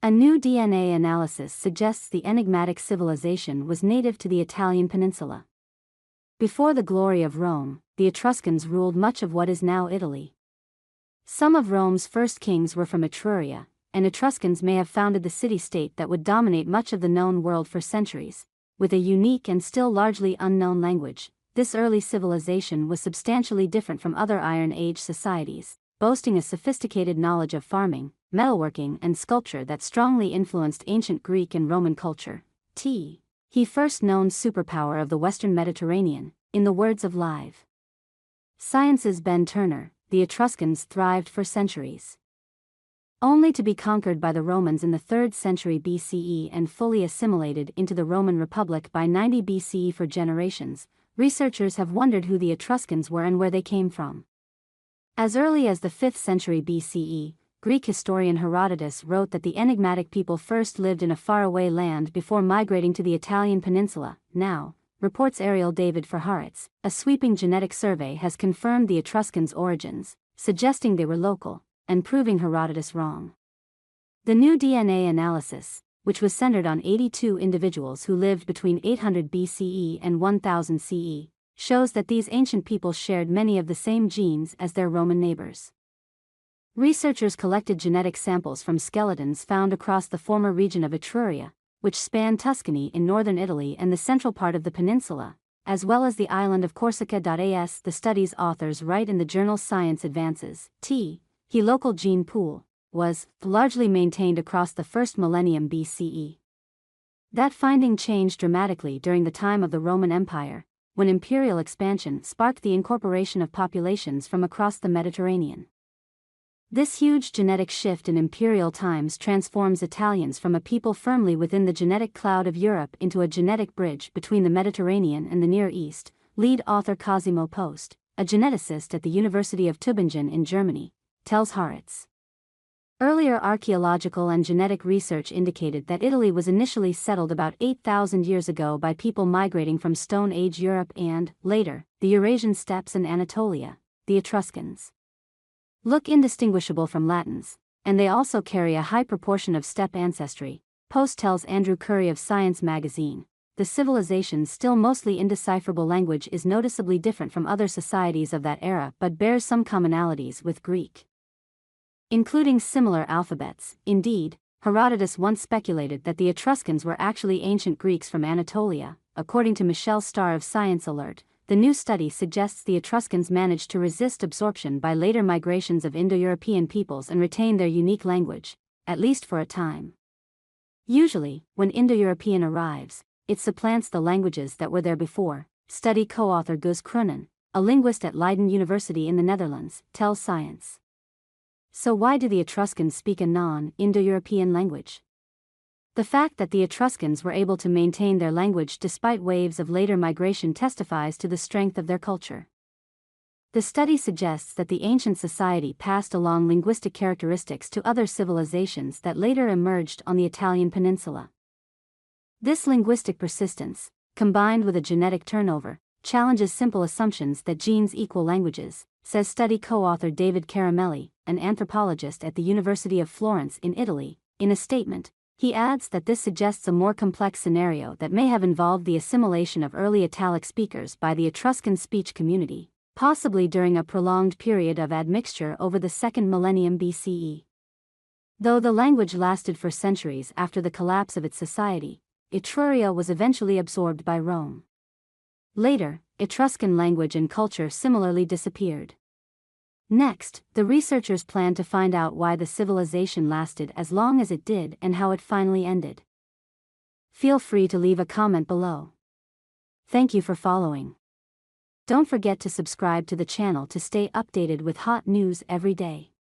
A new DNA analysis suggests the enigmatic civilization was native to the Italian peninsula. Before the glory of Rome, the Etruscans ruled much of what is now Italy. Some of Rome's first kings were from Etruria, and Etruscans may have founded the city-state that would dominate much of the known world for centuries. With a unique and still largely unknown language, this early civilization was substantially different from other Iron Age societies, boasting a sophisticated knowledge of farming, metalworking and sculpture that strongly influenced ancient Greek and Roman culture. He first known superpower of the Western Mediterranean, in the words of Live Science's Ben Turner, the Etruscans thrived for centuries. Only to be conquered by the Romans in the 3rd century BCE and fully assimilated into the Roman Republic by 90 BCE. For generations, researchers have wondered who the Etruscans were and where they came from. As early as the 5th century BCE, Greek historian Herodotus wrote that the enigmatic people first lived in a faraway land before migrating to the Italian peninsula. Now, reports Ariel David for Haaretz, a sweeping genetic survey has confirmed the Etruscans' origins, suggesting they were local, and proving Herodotus wrong. The new DNA analysis, which was centered on 82 individuals who lived between 800 BCE and 1000 CE, shows that these ancient people shared many of the same genes as their Roman neighbors. Researchers collected genetic samples from skeletons found across the former region of Etruria, which spanned Tuscany in northern Italy and the central part of the peninsula, as well as the island of Corsica. The study's authors write in the journal Science Advances, the local gene pool was largely maintained across the first millennium BCE. That finding changed dramatically during the time of the Roman Empire, when imperial expansion sparked the incorporation of populations from across the Mediterranean. This huge genetic shift in imperial times transforms Italians from a people firmly within the genetic cloud of Europe into a genetic bridge between the Mediterranean and the Near East. Lead author Cosimo Post, a geneticist at the University of Tübingen in Germany, tells Haaretz. Earlier archaeological and genetic research indicated that Italy was initially settled about 8,000 years ago by people migrating from Stone Age Europe and, later, the Eurasian steppes and Anatolia, the Etruscans. Look indistinguishable from Latins, and they also carry a high proportion of steppe ancestry. Post tells Andrew Curry of Science magazine, the civilization's still mostly indecipherable language is noticeably different from other societies of that era but bears some commonalities with Greek, including similar alphabets. Indeed, Herodotus once speculated that the Etruscans were actually ancient Greeks from Anatolia. According to Michelle Starr of Science Alert, the new study suggests the Etruscans managed to resist absorption by later migrations of Indo-European peoples and retain their unique language, at least for a time. Usually, when Indo-European arrives, it supplants the languages that were there before. Study co-author Gus Krunen, a linguist at Leiden University in the Netherlands, tells Science. So why do the Etruscans speak a non-Indo-European language? The fact that the Etruscans were able to maintain their language despite waves of later migration testifies to the strength of their culture. The study suggests that the ancient society passed along linguistic characteristics to other civilizations that later emerged on the Italian peninsula. This linguistic persistence, combined with a genetic turnover, challenges simple assumptions that genes equal languages, says study co-author David Caramelli, an anthropologist at the University of Florence in Italy. In a statement, he adds that this suggests a more complex scenario that may have involved the assimilation of early Italic speakers by the Etruscan speech community, possibly during a prolonged period of admixture over the 2nd millennium BCE. Though the language lasted for centuries after the collapse of its society, Etruria was eventually absorbed by Rome. Later, Etruscan language and culture similarly disappeared. Next, the researchers plan to find out why the civilization lasted as long as it did and how it finally ended. Feel free to leave a comment below. Thank you for following. Don't forget to subscribe to the channel to stay updated with hot news every day.